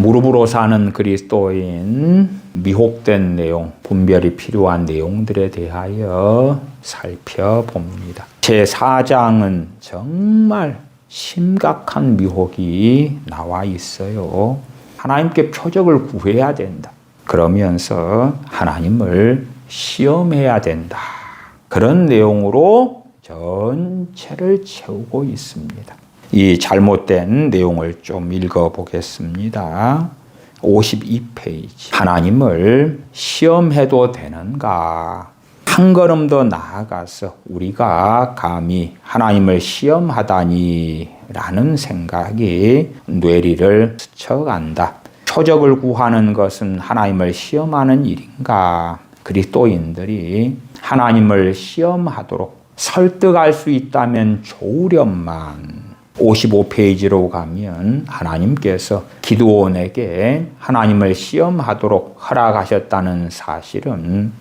무릎으로 사는 그리스도인, 미혹된 내용, 분별이 필요한 내용들에 대하여 살펴봅니다. 제4장은 정말 심각한 미혹이 나와 있어요. 하나님께 표적을 구해야 된다. 그러면서 하나님을 시험해야 된다. 그런 내용으로 전체를 채우고 있습니다. 이 잘못된 내용을 좀 읽어보겠습니다. 52페이지. 하나님을 시험해도 되는가? 한 걸음 더 나아가서 우리가 감히 하나님을 시험하다니 라는 생각이 뇌리를 스쳐간다. 표적을 구하는 것은 하나님을 시험하는 일인가? 그리스도인들이 하나님을 시험하도록 설득할 수 있다면 좋으련만 55페이지로 가면 하나님께서 기드온에게 하나님을 시험하도록 허락하셨다는 사실은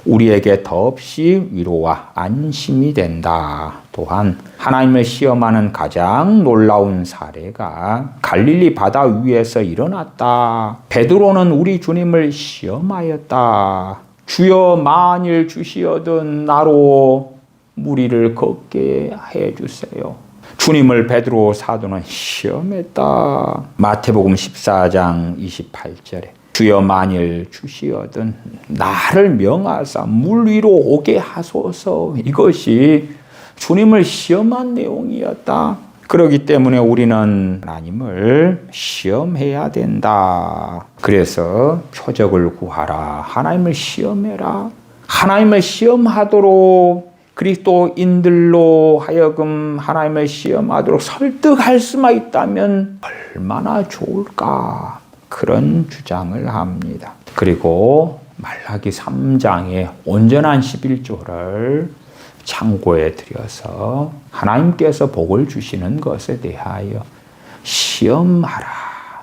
우리에게 더없이 위로와 안심이 된다. 또한 하나님을 시험하는 가장 놀라운 사례가 갈릴리 바다 위에서 일어났다. 베드로는 우리 주님을 시험하였다. 주여 만일 주시어든 나로 무리를 걷게 해주세요. 주님을 베드로 사도는 시험했다. 마태복음 14장 28절에 주여 만일 주시어든 나를 명하사 물 위로 오게 하소서. 이것이 주님을 시험한 내용이었다. 그렇기 때문에 우리는 하나님을 시험해야 된다. 그래서 표적을 구하라. 하나님을 시험해라. 하나님을 시험하도록 그리스도인들로 하여금 하나님을 시험하도록 설득할 수만 있다면 얼마나 좋을까. 그런 주장을 합니다. 그리고 말라기 3장의 온전한 11조를 참고해 드려서 하나님께서 복을 주시는 것에 대하여 시험하라.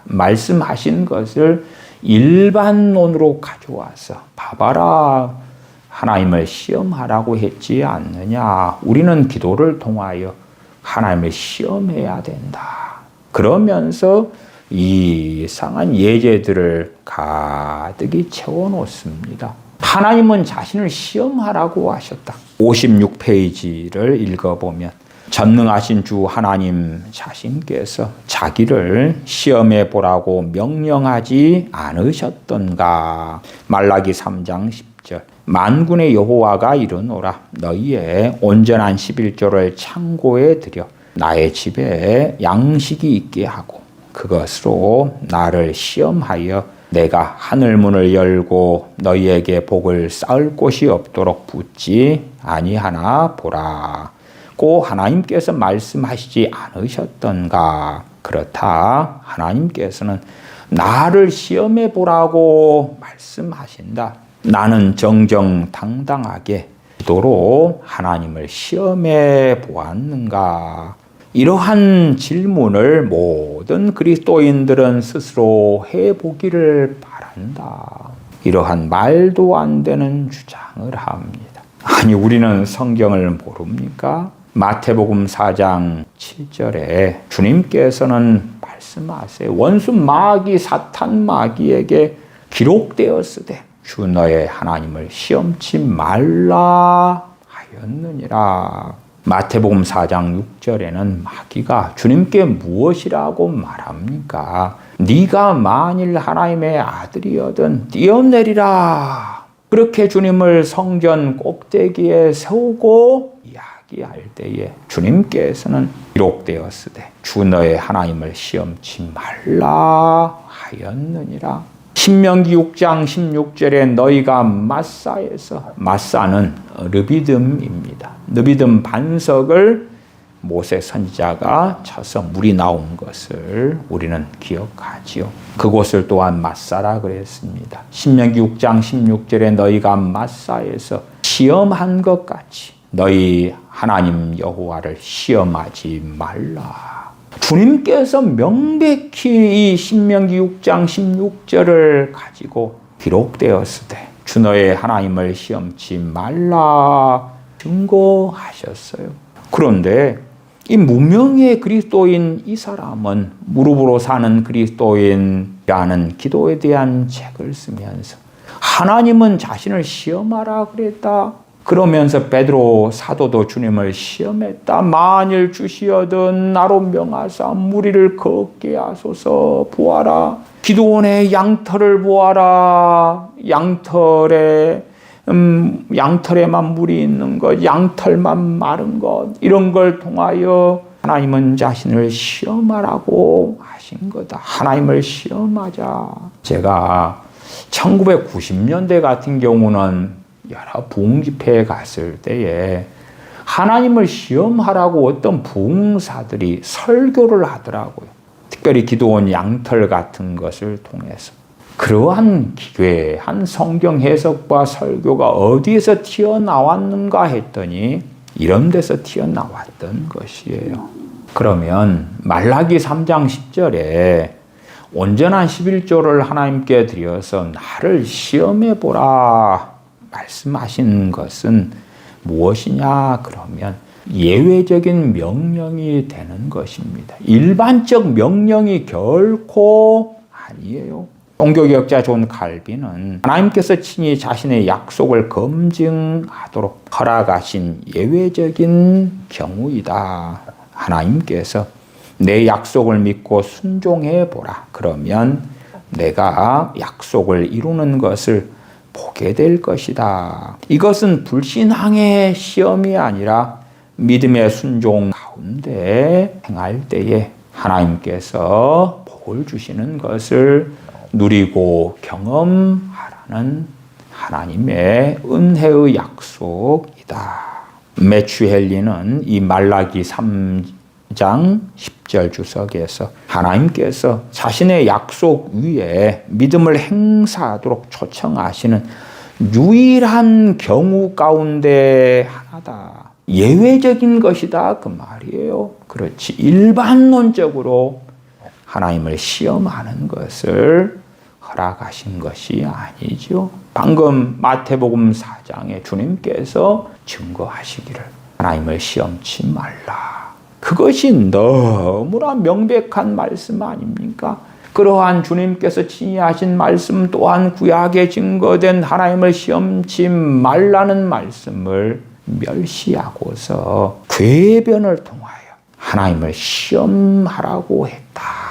말씀하신 것을 일반론으로 가져와서 봐봐라. 하나님을 시험하라고 했지 않느냐. 우리는 기도를 통하여 하나님을 시험해야 된다. 그러면서 이상한 예제들을 가득히 채워놓습니다. 하나님은 자신을 시험하라고 하셨다. 56페이지를 읽어보면 전능하신 주 하나님 자신께서 자기를 시험해 보라고 명령하지 않으셨던가. 말라기 3장 10절 만군의 여호와가 이르노라. 너희의 온전한 11조를 창고에 들여 나의 집에 양식이 있게 하고 그것으로 나를 시험하여 내가 하늘문을 열고 너희에게 복을 쌓을 곳이 없도록 붙지 아니하나 보라. 고 하나님께서 말씀하시지 않으셨던가. 그렇다. 하나님께서는 나를 시험해 보라고 말씀하신다. 나는 정정당당하게 기도로 하나님을 시험해 보았는가. 이러한 질문을 모든 그리스도인들은 스스로 해보기를 바란다. 이러한 말도 안 되는 주장을 합니다. 아니 우리는 성경을 모릅니까? 마태복음 4장 7절에 주님께서는 말씀하세요. 원수 마귀 사탄 마귀에게 기록되었으되 주 너의 하나님을 시험치 말라 하였느니라. 마태복음 4장 6절에는 마귀가 주님께 무엇이라고 말합니까? 네가 만일 하나님의 아들이어든 뛰어내리라. 그렇게 주님을 성전 꼭대기에 세우고 이야기할 때에 주님께서는 기록되었으되 주 너의 하나님을 시험치 말라 하였느니라. 신명기 6장 16절에 너희가 마사에서, 마사는 르비딤입니다. 르비딤 반석을 모세 선지자가 쳐서 물이 나온 것을 우리는 기억하지요. 그곳을 또한 마사라 그랬습니다. 신명기 6장 16절에 너희가 마사에서 시험한 것 같이 너희 하나님 여호와를 시험하지 말라. 주님께서 명백히 이 신명기 6장 16절을 가지고 기록되었으되 주 너의 하나님을 시험치 말라 증거하셨어요. 그런데 이 무명의 그리스도인 이 사람은 무릎으로 사는 그리스도인 시험이라는 기도에 대한 책을 쓰면서 하나님은 자신을 시험하라 그랬다. 그러면서 베드로 사도도 주님을 시험했다. 만일 주시어든 나로 명하사 무리를 걷게 하소서. 보아라. 기도원의 양털을 보아라. 양털에만 물이 있는 것, 양털만 마른 것, 이런 걸 통하여 하나님은 자신을 시험하라고 하신 거다. 하나님을 시험하자. 제가 1990년대 같은 경우는 여러 부흥 집회에 갔을 때에 하나님을 시험하라고 어떤 부흥사들이 설교를 하더라고요. 특별히 기도원 양털 같은 것을 통해서. 그러한 기괴한 성경 해석과 설교가 어디에서 튀어나왔는가 했더니 이런 데서 튀어나왔던 것이에요. 그러면 말라기 3장 10절에 온전한 11조를 하나님께 드려서 나를 시험해보라 말씀하신 것은 무엇이냐? 그러면 예외적인 명령이 되는 것입니다. 일반적 명령이 결코 아니에요. 종교개혁자 존 칼빈은 하나님께서 친히 자신의 약속을 검증하도록 허락하신 예외적인 경우이다. 하나님께서 내 약속을 믿고 순종해보라. 그러면 내가 약속을 이루는 것을 보게 될 것이다. 이것은 불신앙의 시험이 아니라 믿음의 순종 가운데 행할 때에 하나님께서 복을 주시는 것을 누리고 경험하라는 하나님의 은혜의 약속이다. 매튜 헨리는 이 말라기 3장 10절 주석에서 하나님께서 자신의 약속 위에 믿음을 행사하도록 초청하시는 유일한 경우 가운데 하나다. 예외적인 것이다 그 말이에요. 그렇지. 일반론적으로 하나님을 시험하는 것을 허락하신 것이 아니죠. 방금 마태복음 4장에 주님께서 증거하시기를 하나님을 시험치 말라. 그것이 너무나 명백한 말씀 아닙니까? 그러한 주님께서 친히 하신 말씀 또한 구약에 증거된 하나님을 시험치 말라는 말씀을 멸시하고서 궤변을 통하여 하나님을 시험하라고 했다.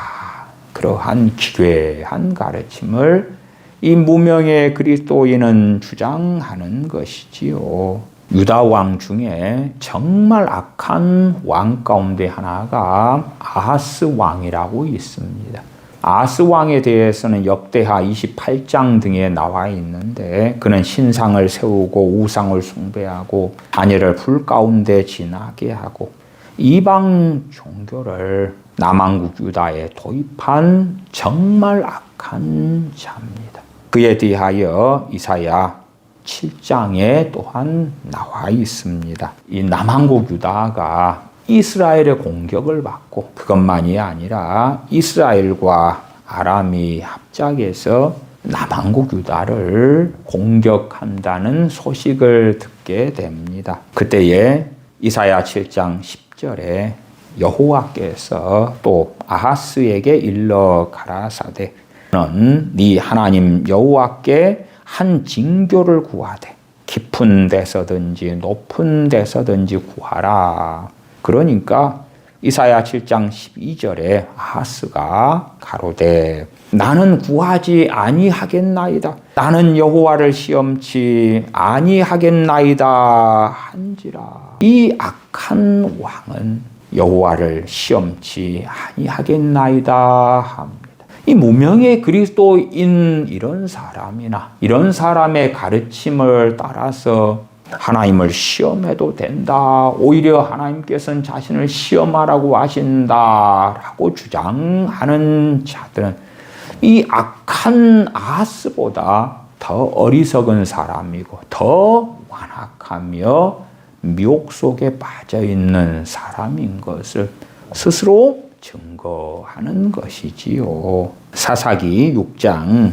그러한 기괴한 가르침을 이 무명의 그리스도인은 주장하는 것이지요. 유다 왕 중에 정말 악한 왕 가운데 하나가 아하스 왕이라고 있습니다. 아하스 왕에 대해서는 역대하 28장 등에 나와 있는데 그는 신상을 세우고 우상을 숭배하고 자녀를 불 가운데 지나게 하고 이방 종교를 남왕국 유다에 도입한 정말 악한 자입니다. 그에 대하여 이사야 7장에 또한 나와 있습니다. 이 남왕국 유다가 이스라엘의 공격을 받고 그것만이 아니라 이스라엘과 아람이 합작해서 남왕국 유다를 공격한다는 소식을 듣게 됩니다. 그때에 이사야 7장 10절에 여호와께서 또 아하스에게 일러 가라사대 너는 네 하나님 여호와께 한 징조를 구하되 깊은 데서든지 높은 데서든지 구하라. 그러니까 이사야 7장 12절에 아하스가 가로되 나는 구하지 아니하겠나이다. 나는 여호와를 시험치 아니하겠나이다 한지라. 이 악한 왕은 여호와를 시험치 아니하겠나이다 합니다. 이 무명의 그리스도인 이런 사람이나 이런 사람의 가르침을 따라서 하나님을 시험해도 된다. 오히려 하나님께서는 자신을 시험하라고 하신다라고 주장하는 자들은 이 악한 아하스보다 더 어리석은 사람이고 더 완악하며 미혹 속에 빠져있는 사람인 것을 스스로 증거하는 것이지요. 사사기 6장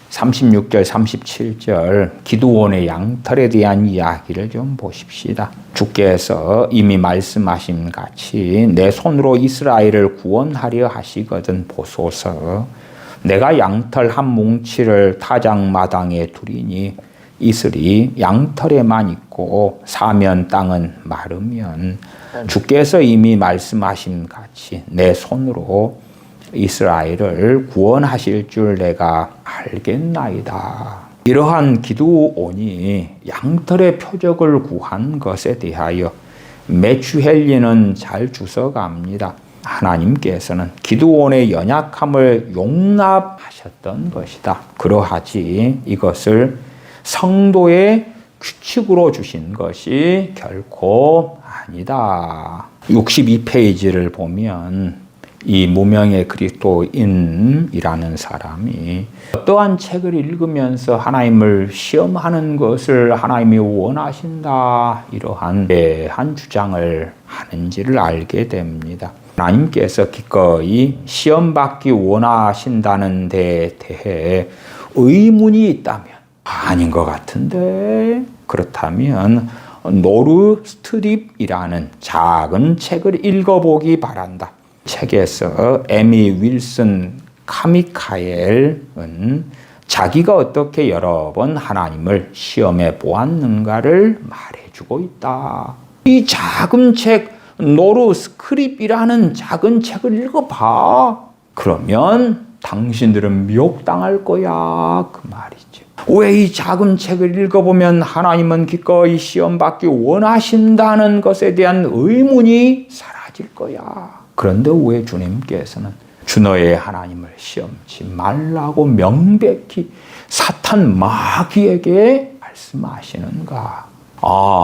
36절 37절 기드온의 양털에 대한 이야기를 좀 보십시다. 주께서 이미 말씀하신 같이 내 손으로 이스라엘을 구원하려 하시거든 보소서. 내가 양털 한 뭉치를 타작마당에 두리니 이슬이 양털에만 있고 사면 땅은 마르면 주께서 이미 말씀하신 같이 내 손으로 이스라엘을 구원하실 줄 내가 알겠나이다. 이러한 기드온이 양털의 표적을 구한 것에 대하여 메추헬리는 잘 주석합니다. 하나님께서는 기드온의 연약함을 용납하셨던 것이다. 그러하지 이것을 성도의 규칙으로 주신 것이 결코 아니다. 62페이지를 보면 이 무명의 그리스도인이라는 사람이 어떠한 책을 읽으면서 하나님을 시험하는 것을 하나님이 원하신다 이러한 대한 주장을 하는지를 알게 됩니다. 하나님께서 기꺼이 시험받기 원하신다는 데 대해 의문이 있다면 아닌 것 같은데 그렇다면 노르 스트립이라는 작은 책을 읽어보기 바란다. 책에서 에미 윌슨 카미카엘은 자기가 어떻게 여러 번 하나님을 시험해 보았는가를 말해주고 있다. 이 작은 책 노르 스크립이라는 작은 책을 읽어봐. 그러면 당신들은 미혹당할 거야. 그 말이죠. 왜 이 작은 책을 읽어보면 하나님은 기꺼이 시험받기 원하신다는 것에 대한 의문이 사라질 거야. 그런데 왜 주님께서는 주 너의 하나님을 시험치 말라고 명백히 사탄 마귀에게 말씀하시는가?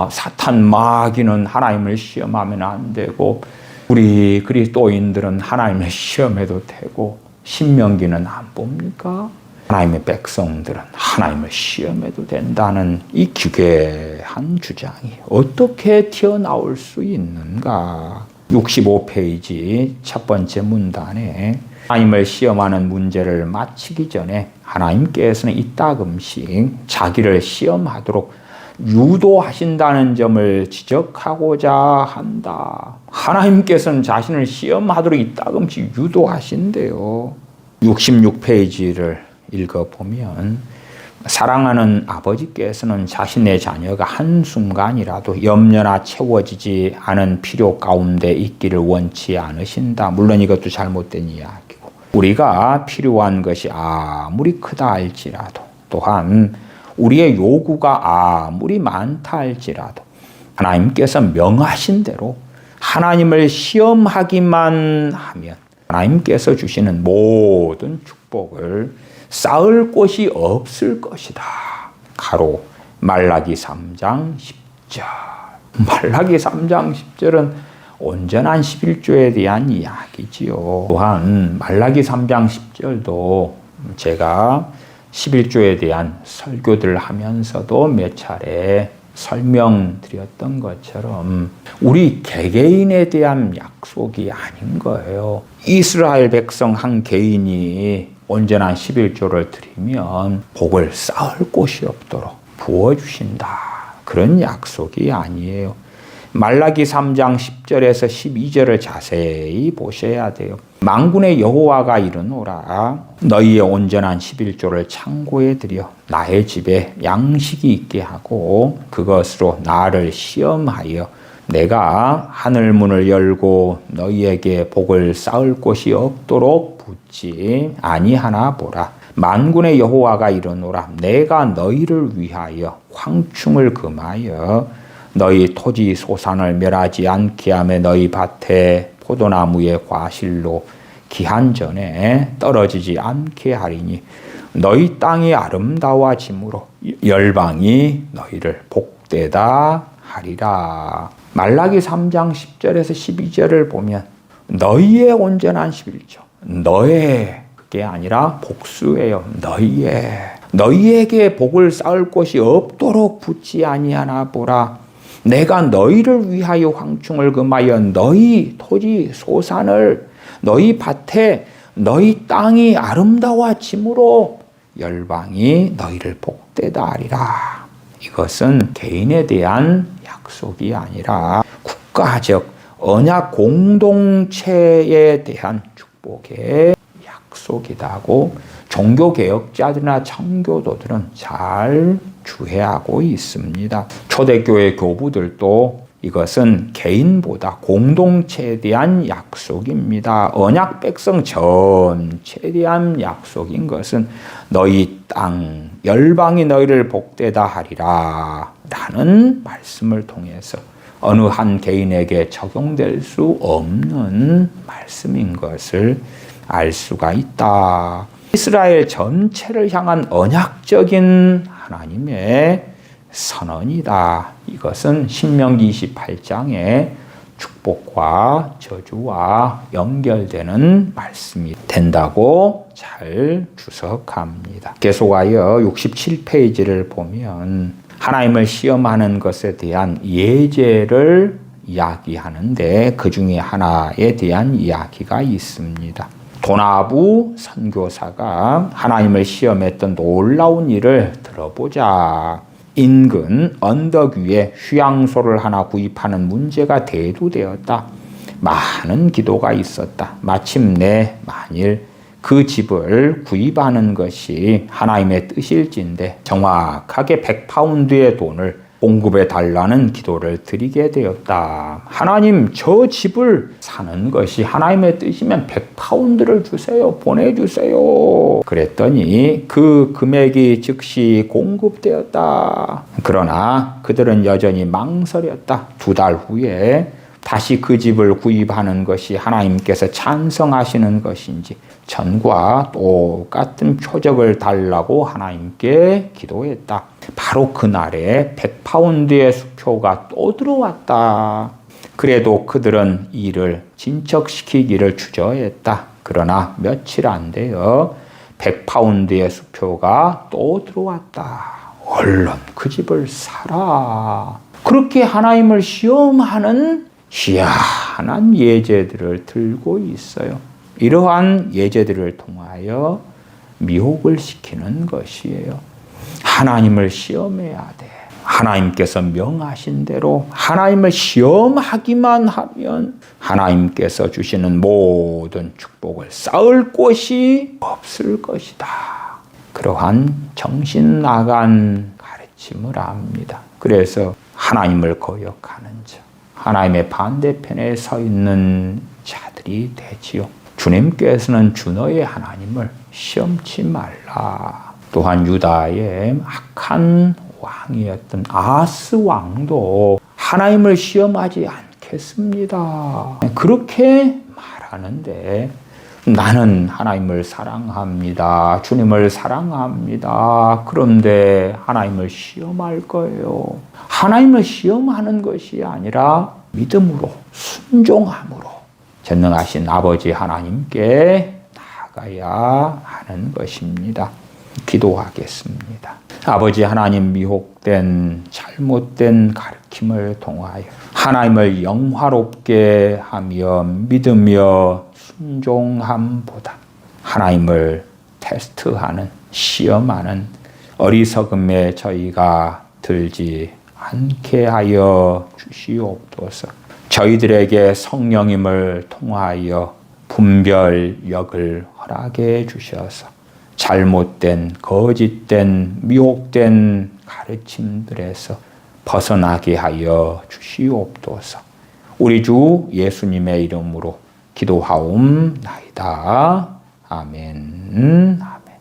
사탄 마귀는 하나님을 시험하면 안 되고 우리 그리스도인들은 하나님을 시험해도 되고 신명기는 안 봅니까? 하나님의 백성들은 하나님을 시험해도 된다는 이 기괴한 주장이 어떻게 튀어나올 수 있는가? 65페이지 첫 번째 문단에 하나님을 시험하는 문제를 마치기 전에 하나님께서는 이따금씩 자기를 시험하도록 유도하신다는 점을 지적하고자 한다. 하나님께서는 자신을 시험하도록 이따금씩 유도하신대요. 66페이지를 읽어보면 사랑하는 아버지께서는 자신의 자녀가 한순간이라도 염려나 채워지지 않은 필요 가운데 있기를 원치 않으신다. 물론 이것도 잘못된 이야기고 우리가 필요한 것이 아무리 크다 할지라도 또한 우리의 요구가 아무리 많다 할지라도 하나님께서 명하신 대로 하나님을 시험하기만 하면 하나님께서 주시는 모든 축복을 쌓을 곳이 없을 것이다. 가로 말라기 3장 10절. 말라기 3장 10절은 온전한 11조에 대한 이야기지요. 또한 말라기 3장 10절도 제가 11조에 대한 설교들을 하면서도 몇 차례 설명드렸던 것처럼 우리 개개인에 대한 약속이 아닌 거예요. 이스라엘 백성 한 개인이 온전한 11조를 드리면 복을 쌓을 곳이 없도록 부어주신다. 그런 약속이 아니에요. 말라기 3장 10절에서 12절을 자세히 보셔야 돼요. 만군의 여호와가 이르노라 너희의 온전한 11조를 창고에 들여 나의 집에 양식이 있게 하고 그것으로 나를 시험하여 내가 하늘 문을 열고 너희에게 복을 쌓을 곳이 없도록 붙지 아니하나 보라. 만군의 여호와가 이르노라 내가 너희를 위하여 황충을 금하여 너희 토지 소산을 멸하지 않게 하며 너희 밭에 포도나무의 과실로 기한 전에 떨어지지 않게 하리니 너희 땅이 아름다워짐으로 열방이 너희를 복되다 하리라. 말라기 3장 10절에서 12절을 보면 너희의 온전한 11조 너의 그게 아니라 복수예요. 너희에게 복을 쌓을 곳이 없도록 붙지 아니하나 보라. 내가 너희를 위하여 황충을 금하여 너희 토지 소산을 너희 밭에 너희 땅이 아름다워짐으로 열방이 너희를 복되다 하리라. 이것은 개인에 대한 약속이 아니라 국가적 언약 공동체에 대한 축복의 약속. 약속이다고 종교개혁자들이나 청교도들은 잘 주해하고 있습니다. 초대교회 교부들도 이것은 개인보다 공동체에 대한 약속입니다. 언약 백성 전체에 대한 약속인 것은 너희 땅 열방이 너희를 복되다 하리라 라는 말씀을 통해서 어느 한 개인에게 적용될 수 없는 말씀인 것을 알 수가 있다. 이스라엘 전체를 향한 언약적인 하나님의 선언이다. 이것은 신명기 28장의 축복과 저주와 연결되는 말씀이 된다고 잘 주석합니다. 계속하여 67페이지를 보면 하나님을 시험하는 것에 대한 예제를 이야기하는데 그 중에 하나에 대한 이야기가 있습니다. 도나부 선교사가 하나님을 시험했던 놀라운 일을 들어보자. 인근 언덕 위에 휴양소를 하나 구입하는 문제가 대두되었다. 많은 기도가 있었다. 마침내 만일 그 집을 구입하는 것이 하나님의 뜻일진데 정확하게 100파운드의 돈을 공급해 달라는 기도를 드리게 되었다. 하나님, 저 집을 사는 것이 하나님의 뜻이면 100파운드를 주세요. 보내주세요. 그랬더니 그 금액이 즉시 공급되었다. 그러나 그들은 여전히 망설였다. 2달 후에 다시 그 집을 구입하는 것이 하나님께서 찬성하시는 것인지 전과 똑같은 표적을 달라고 하나님께 기도했다. 바로 그날에 100파운드의 수표가 또 들어왔다. 그래도 그들은 이를 진척시키기를 주저했다. 그러나 며칠 안 되어 100파운드의 수표가 또 들어왔다. 얼른 그 집을 사라. 그렇게 하나님을 시험하는 희한한 예제들을 들고 있어요. 이러한 예제들을 통하여 미혹을 시키는 것이에요. 하나님을 시험해야 돼. 하나님께서 명하신 대로 하나님을 시험하기만 하면 하나님께서 주시는 모든 축복을 쌓을 곳이 없을 것이다. 그러한 정신 나간 가르침을 합니다. 그래서 하나님을 거역하는 자, 하나님의 반대편에 서 있는 자들이 되지요. 주님께서는 주 너의 하나님을 시험치 말라. 또한 유다의 악한 왕이었던 아하스 왕도 하나님을 시험하지 않겠습니다. 그렇게 말하는데 나는 하나님을 사랑합니다. 주님을 사랑합니다. 그런데 하나님을 시험할 거예요. 하나님을 시험하는 것이 아니라 믿음으로, 순종함으로 전능하신 아버지 하나님께 나아가야 하는 것입니다. 기도하겠습니다. 아버지 하나님, 미혹된 잘못된 가르침을 통하여 하나님을 영화롭게 하며 믿으며 순종함보다 하나님을 테스트하는, 시험하는 어리석음에 저희가 들지 않게 하여 주시옵소서. 저희들에게 성령님을 통하여 분별력을 허락해 주셔서 잘못된, 거짓된, 미혹된 가르침들에서 벗어나게 하여 주시옵소서. 우리 주 예수님의 이름으로 기도하옵나이다. 아멘.